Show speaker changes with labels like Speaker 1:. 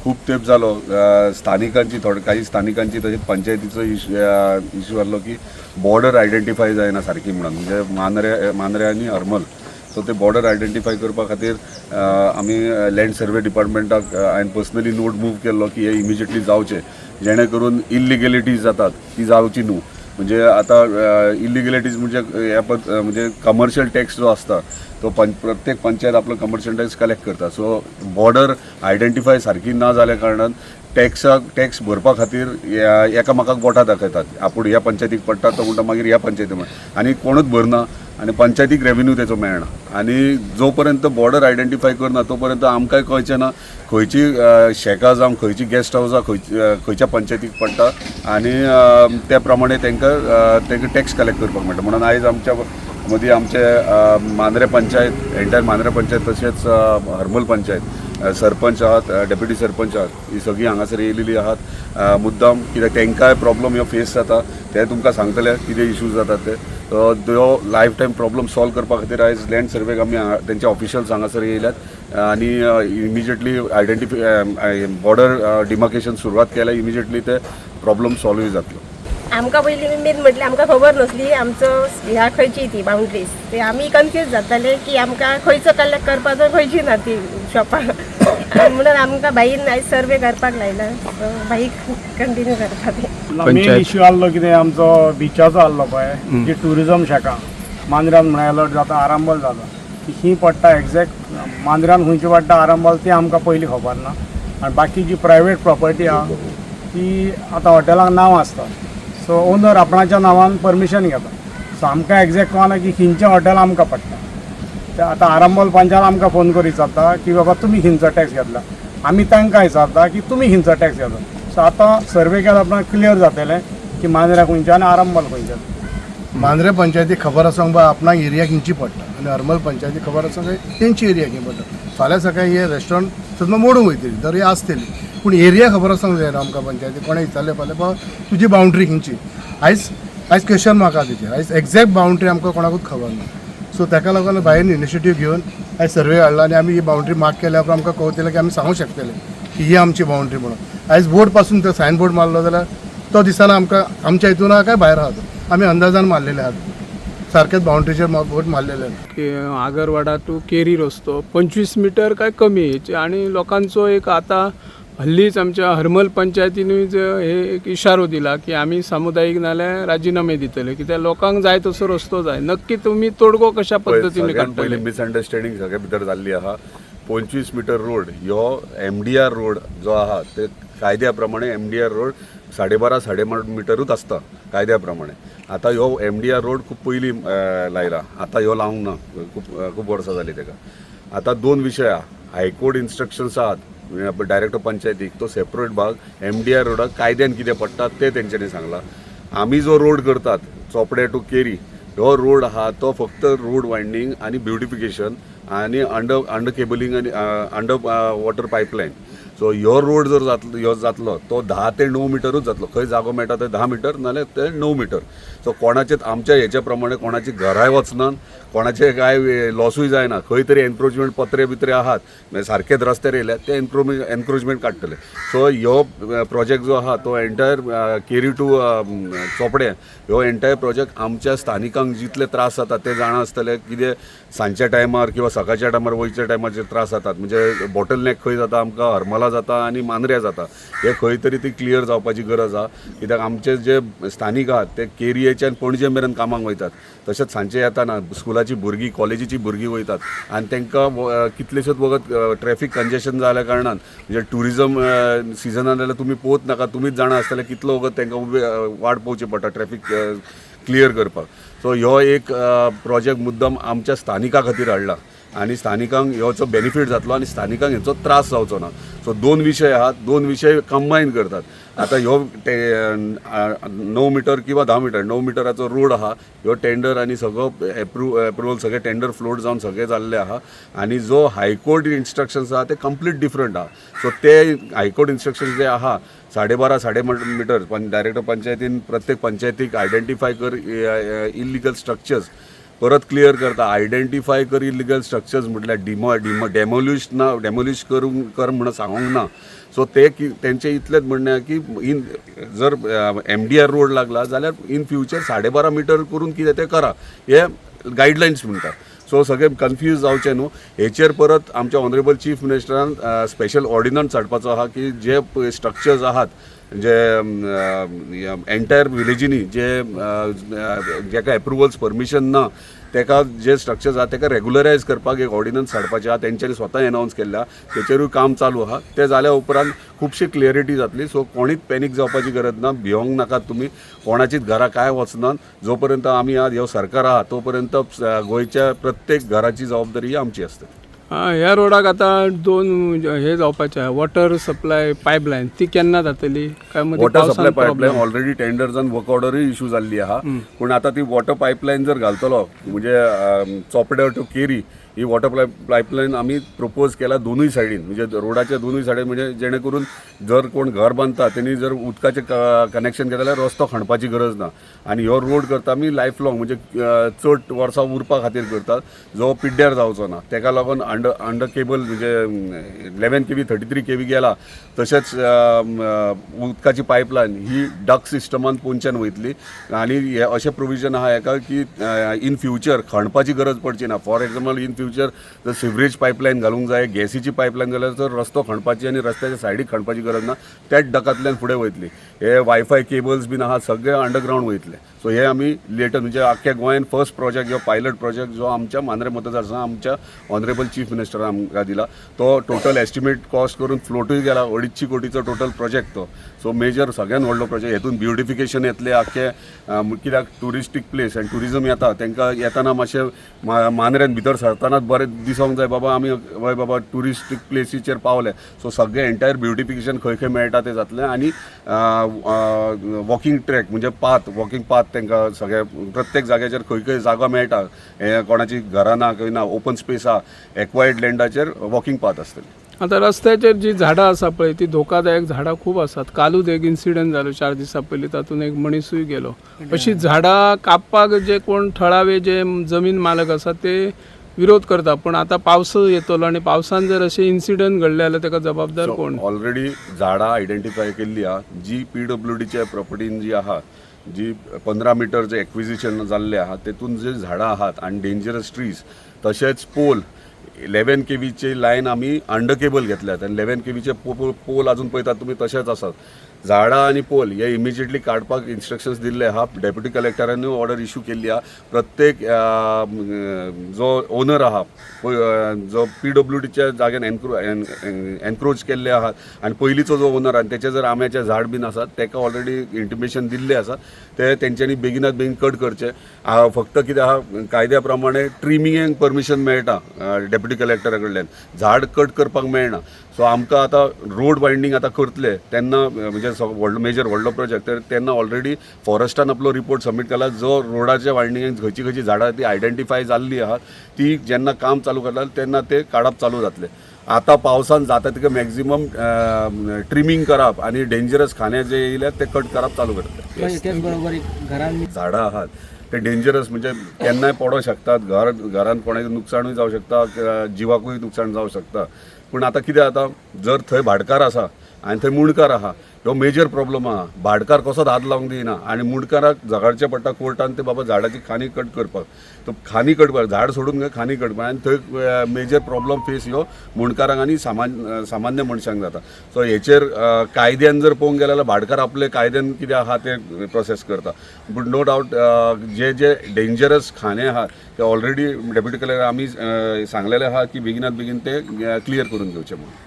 Speaker 1: खूप तेंप जालो स्थानिकांची काही स्थानिकांची तशेंच पंचायतीचो इश्यू आसलो की बॉर्डर आयडेंटिफाय जायना सारकी म्हणून म्हणजे मांद्रे आनी हरमल. सो ते बॉर्डर आयडेंटिफाय करपा खातीर आमी लँड सर्वे डिपार्टमेंटाक हांवें पर्सनली नोट मूव केल्लो की हे इमिजिएटली जावचे जेणे करून इल्लिगॅलिटीज जातात ती जावची न्हू. म्हणजे आता इल्लिगॅलिटीज म्हणजे कमर्शियल टॅक्स जो असता तो प्रत्येक पंचायत आपलो कमर्शियल टॅक्स कलेक्ट करता. सो बॉर्डर आयडेंटिफाय सारकी ना जाल्या कारणान टॅक्स भरपा खातीर एकामेकाक बोटां दाखयतात. आपूण ह्या पंचायतीक पडटा तो म्हणटा मागीर ह्या पंचायतीक आनी कोणूच भरना आनी पंचायतीक रेवेन्यू तेचो मेळना. आनी जो पर्यंत बॉर्डर आयडेंटिफाय करना तो पर्यंत आमकांय कळचें ना खंयची शेकां जावं खंयची गेस्ट हावजां खंयच्या पंचायतीक पडटा आनी त्या प्रमाणे तांकां टॅक्स कलेक्ट करपाक मेळटा. म्हणून आयज आमच्या मदीं आमचे मांद्रे पंचायत एंटायर मांद्रे पंचायत तशेंच हरमल पंचायत सरपंच आहात डेप्युटी सरपंच आहात ही सगळीं हांगासर येयलेलीं आहात मुद्दाम कित्याक तांकांय प्रॉब्लम ह्यो फेस जाता ते तुमकां सांगतले कितें इश्यूज जातात ते. तो लायफ टायम प्रॉब्लम सॉल्व करपा खातीर आयज लँड सर्वेक आमी तेंचे ऑफिशियल्स हांगासर येयल्यात आनी इमिजिएटली बॉर्डर डिमार्केशन सुरवात केल्या इमिजिएटली ते प्रॉब्लम सॉल्व जातलो.
Speaker 2: आमकां पयलीं मेन म्हटल्यार आमकां खबर नासली आमचो ह्या खंयची ती बाउंड्रीज ते आमी कन्फ्यूज जाताले की आमकां खंयचो कलेक्ट करपाचो खंयची ना ती शॉपां म्हणून आमकां भाईन आयज सर्वे करपाक लायला. भाई कंटिन्यू करता ते
Speaker 3: मेन इश्यू आसलो कितें आमचो बिचाचो आसलो पळय जी ट्युरिजम शाखा मांद्र्यान म्हणल्यार अलर्ट जाता आरांबोल जाता ही पडटा एक्झॅक्ट मांद्र्यान खंयची पडटा आरांबोल ती आमकां पयलीं खबर ना. आनी बाकी जी प्रायवेट प्रॉपर्टी आहा ती आतां हॉटेलांक नांव आसता सो ओनर आपणाच्या नांवान परमिशन घेता. सो आमकां एक्झॅक्ट कळना की खंयचें हॉटेल आमकां पडटा. ते आतां आरांबोल पंचान आमकां फोन करून विचारता की बाबा तुमी खंयचो टॅक्स घेतला आमी तांकां विचारता की तुमी खंयचो टॅक्स घेतला. सो आतां सर्वे केल्यार आपणाक क्लियर जातलें की मांद्र्या खंयचें आनी आरांबोल खंयचें.
Speaker 4: मांद्रे पंचायतीक खबर आसूंक बाय आपणाक एरिया खंयची पडटा आनी हरमल पंचायतीक खबर आसूंक तेंची एरिया खंय पडटा. फाल्यां सकाळीं हे रेस्टॉरंट सद्दां मोडूंक वयतली तर हे आसतली पूण एरिया खबर आसूंक जाय ना आमकां पंचायतीक. कोणें विचारलें फाल्यां बाबा तुजी बाउंड्री खंयची आयज क्वेश्चन म्हाका तेजेर आयज एक्झॅक्ट बाउंड्री आमकां कोणाकूच खबर ना. सो ताका लागून भायर इनिशिएटीव घेवन आयज सर्वे हाडला आनी आमी ही बाउंड्री मार्क केल्या उपरांत आमकां कळटलें की आमी सांगूंक शकतले की ही आमची बाउंड्री म्हणून. आयज बोर्ड पासून तो सायन बोर्ड मारलो जाल्यार तो दिसना आमकां आमच्या हितून आहा काय भायर आहात आमी अंदाजान मारलेले आहात सारकेच बाउंड्रीचेर बोर्ड मारलेले.
Speaker 5: आगरवाडा टू केरी रस्तो 25 मीटर काय कमी आणि लोकांचो एक आता हल्लीच आमच्या हरमल पंचायतीनूय हे एक इशारो दिला की आम्ही सामुदायिक नाल्यार राजीनामे दितले कित्याक लोकांक जाय तसो रस्तो जाय. नक्की तुम्ही तोडगो कशा पद्दतीने काडटले.
Speaker 1: पयलीं मिसअंडरस्टँडींग सगळ्या भितर जाल्ली आहा. 25 मीटर रोड ह्यो MDR रोड जो आहा ते कायद्या प्रमाणे MDR रोड 12.5 मिटरूच आसता कायद्या प्रमाणे. आता ह्यो MDR रोड खूब पयलीं लायला आता ह्यो लावंक ना खूब वर्सां जालीं तेका. आता दोन विशय आहा हायकोर्ट इन्स्ट्रक्शन्स आहात डायरेक्टर पंचायतीक तो सेपरेट भाग MDR रोडाक कायद्यान कितें पडटा ते तेंच्यांनी सांगला. आमी जो रोड करतात चोपडे टू केरी हो रोड आहा तो फक्त रोड वायंडींग आनी ब्युटिफिकेशन आनी अंडर केबलिंग आनी अंडर वॉटर पायपलायन. सो ह्यो रोड जर जातलो तो 10 ते 9 मिटरूच जातलो. खंय जागो मेळटा ते 10 मिटर नाल्यार ते 9 मिटर. सो कोणाचे आमच्या हेच्या प्रमाणे कोणाची घराय वचनात कोणाचे काय लॉसूय जायना. खंय तरी एनक्रोचमेंट पत्रे बित्रे आहात सारकेच रस्त्यार येयल्यात ते एनक्रोचमेंट काडटले. सो ह्यो प्रोजेक्ट जो आहा तो एंटायर केरी टू चोपडे ह्यो एंटायर प्रोजेक्ट आमच्या स्थानिकांक जितले त्रास जातात ते जाणा आसतले. कितें सांजच्या टायमार किंवा सकाळच्या टायमार वयच्या टायमाचेर त्रास जातात म्हणजे बॉटल नेक खंय जाता आमकां हरमला जाता आनी मांद्र्या जाता हे खंय तरी ती क्लियर जावपाची गरज आहा. कित्याक आमचे जे स्थानीक आहात ते केरयेच्यान पणजे मेरेन कामाक वयतात तशेंच सांजचे येताना स्कुलाची भुरगीं कॉलेजीची भुरगीं वयतात आनी तांकां कितलेशेच वगत ट्रॅफिक कंजेशन जाल्या कारणान म्हणजे ट्युरिजम सिजनान जाल्यार तुमी पळोवच नाका तुमीच जाणा आसतले कितलो वगत तांकां वाट पळोवची पडटा ट्रॅफिक क्लियर करपाक. सो ह्यो एक प्रोजेक्ट मुद्दम आमच्या स्थानिकां खातीर हाडला आनी स्थानिकांक ह्योचो बेनिफीट जातलो आनी स्थानिकांक हेचो त्रास जावचो ना. सो दोन विशय आहात दोन विशय कंबायन करतात. आतां ह्यो 9 मिटर किंवा 10 मिटर 9 मिटराचो रोड आहा ह्यो टेंडर आनी सगळो एप्रुवल सगळे टेंडर फ्लोट जावन सगळे जाल्ले आहा आनी जो हायकोर्ट इन्स्ट्रक्शन्स आहा ते कंप्लीट डिफरंट आहा. सो ते हायकोर्ट इन्स्ट्रक्शन्स जे आहा 12.5 मिटर डायरेक्टर पंचायतीन प्रत्येक पंचायतीक आयडेंटिफाय कर इल्लिगल स्ट्रक्चर्स परत क्लियर करता आयडेंटिफाय कर इलिगल स्ट्रक्चर्स म्हटल्यार डेमोलिश कर म्हणून सांगूंक ना. सो तेंचे इतलेंच म्हणणें आहा की जर MDR रोड लागला जाल्यार इन फ्युचर 12.5 मीटर करून कितें तें करा, हे गायडलायन्स म्हणटा. सो सगळे कन्फ्यूज जावचे न्हू. हेचेर परत आमच्या ऑनरेबल चीफ मिनिस्टरान स्पेशल ऑर्डिनन्स हाडपाचो आहा की जे स्ट्रक्चर्स आहात जे एंटायर विलेजींनी जेका एप्रुवल्स परमिशन ना तेका जे स्ट्रक्चर्स आहा तेका रेग्युलरायज करपाक एक ऑर्डिनन्स हाडपाचे आहा. तेंच्यांनी स्वता एनावन्स केल्ल्या, तेचेरूय काम चालू आहा. ते जाल्या उपरांत खुबशी क्लियरिटी जातली. सो कोणीच पॅनीक जावपाची गरज ना, भिवंक नाकात तुमी, कोणाचीच घरां कांय वचनात. जो पर्यंत आमी आज ह्यो सरकार आहा तो पर्यंत गोंयच्या प्रत्येक घराची जबाबदारी ही आमची आसता.
Speaker 5: ह्या रोडाक आता 2 हे जावपाचे वॉटर सप्लाय पायपलायन ती केन्ना जातली काय मदीं
Speaker 1: वॉटर
Speaker 5: पावसान
Speaker 1: supply pipeline
Speaker 5: problem?
Speaker 1: Already tenders आनी वर्क ऑर्डरूय इश्यू जाल्ली आहा. पूण आता ती वॉटर पायपलायन जर घालतलो म्हणजे चोपड्या टू केरी ही वॉटर पायपलायन आमी प्रपोज केला दोनूय सायडीन, म्हणजे रोडाच्या दोनूय सायडीन, म्हणजे जेणे करून जर कोण घर बांदता त्यांनी जर उदकाचें कनेक्शन घेतलें जाल्यार रस्तो खणपाची गरज ना. आनी हो रोड करता आमी लायफ लाँग म्हणजे चड वर्सां उरपा खातीर करतात, जो पिड्ड्यार जावचो ना. तेका लागून अंडर केबल म्हणजे 11 kV 33 kV गेला. तशेंच उदकाची पायपलायन ही डक सिस्टमान पोंच्यान वयतली आनी हे अशें प्रोविजन आहा हेका की इन फ्युचर खणपाची गरज पडची ना. फॉर एग्जाम्पल इन फ्युचर जर सिवरेज पायपलायन घालूंक जाय, गॅसीची पायपलायन जाल्यार तर रस्तो खणपाची आनी रस्त्याच्या सायडीक खणपाची गरज ना, त्याच डकांतल्यान फुडें वयतली. हे वायफाय केबल्स बीन आहा सगळे अंडरग्रावंड वयतले. सो हे आमी लेटर म्हणजे आख्ख्या गोंयान फर्स्ट प्रोजेक्ट जो पायलट प्रोजेक्ट जो आमच्या मांद्रे मतदारसंघात आमच्या ऑनरेबल चीफ मिनिस्टरान आमकां दिला. तो टोटल एस्टिमेट कॉस्ट करून फ्लोटूय गेला 250 कोटीचो टोटल प्रोजेक्ट तो. सो मेजर सगळ्यान व्हडलो प्रोजेक्ट. हेतून ब्युटिफिकेशन येतले आख्खे, कित्याक टुरिस्टीक प्लेस आनी टुरिजम येता तांकां येताना मातशें मांद्र्यान भितर सरतानाच बरें दिसोंक जाय बाबा आमी हय बाबा टुरिस्टीक प्लेसीचेर पावले. सो सगळें एंटायर ब्युटिफिकेशन खंय खंय मेळटा तें जातलें. आनी वॉकिंग ट्रॅक म्हणजे वॉकिंग पाथ तांकां सगळ्या प्रत्येक जाग्याचेर खंय खंय जागा मेळटा, हे कोणाची घरां ना खंय ना, ओपन स्पेस आहा, एक्वायर्ड लँडाचेर वॉकिंग पाथ आसतली.
Speaker 5: आता रस्त्याचेर जी झाडां आसा पळय ती धोकादायक झाडां खूब आसात. कालूच एक इन्सिडंट जालो 4 दिसां पयलीं, तातूंत एक मनीसूय गेलो. अशी झाडां कापपाक जे कोण थळावे जे जमीन मालक आसा ते विरोध करता. पण आता पावस येतलो आनी पावसान जर अशें इन्सिडंट घडले जाल्यार ताका जबाबदार कोण?
Speaker 1: ऑलरेडी झाडां आयडेंटिफाय केल्ली आहा. जी PWDच्या प्रॉपर्टीन जी आहा, जी 15 मीटर जे एक्विजिशन जाल्ले आहा तेतून जे झाडां आहात आनी डेंजरस ट्रीज, तशेंच पोल 11 kVची लायन आमी अंडर केबल घेतल्यात आनी 11 kVचे पोल अजून पळयतात तुमी तशेंच आसात. झाडां आनी पोल हे इमिजिएटली काडपाक इन्स्ट्रक्शन्स दिल्ले आहा. डेप्युटी कलेक्टरानूय ऑर्डर इश्यू केल्ली आहा. प्रत्येक जो ओनर आहा, जो PWDच्या जाग्यान एनक्रोच केल्ले आहात आनी पयलींचो जो ओनर आहा तेचे जर आंब्याचें झाड बीन आसात तेका ऑलरेडी इंटिमेशन दिल्लें आसा. ते तेंच्यांनी बेगिनात बेगीन कट करचे. फक्त कितें आहा कायद्या प्रमाणे ट्रिमिंगेक परमिशन मेळटा डेप्युटी कलेक्टरा कडल्यान, झाड कट करपाक मेळना. सो आमकां आतां रोड वायंडींग आतां करतले तेन्ना म्हणजे मेजर व्हडलो प्रोजेक्ट तेन्ना ऑलरेडी फॉरेस्टान आपलो रिपोर्ट सबमीट केला. जो रोडाच्या वायंडींगेक खंयची खंयची झाडां ती आयडेंटिफाय जाल्ली आहात ती जेन्ना काम चालू करता तेन्ना ते काडप चालू जातले. आता पावसान जाता तिका मॅक्झिमम ट्रिमिंग करप आनी डेंजरस खाणे जे येयले ते कट करप चालू करतले.
Speaker 6: त्याच बरोबर घरांनी
Speaker 1: झाडां आहात ते डेंजरस म्हणजे केन्नाय पडोंक शकतात. घरान कोणाचें नुकसाणूय जावं शकता, जिवाकूय नुकसाण जावं शकता. पूण आतां कितें जाता, जर थंय भाटकार आसा आनी थंय मुणकार आहा, ह्यो मेजर प्रॉब्लम आहा. भाटकार कसोच हात लावंक दिना आनी मुणकाराक झगडचें पडटा कोर्टान ते बाबा झाडाची खानी कट करपाक. तो खानी कटपाक झाड सोडून घे, खानी कटपाक. आनी थंय मेजर प्रॉब्लम फेस ह्यो मुणकारांक आनी सामान्य मनशांक जाता. सो हेचेर कायद्यान जर पळोवंक गेले जाल्यार भाटकार आपले कायद्यान कितें आहा ते प्रोसेस करता. पूण नो डावट जे जे डेंजरस खाणे आहात ते ऑलरेडी डेप्युटी कलेक्टर आमी सांगलेले आहा की बेगिनात बेगीन ते क्लियर करून घेवचे म्हणून.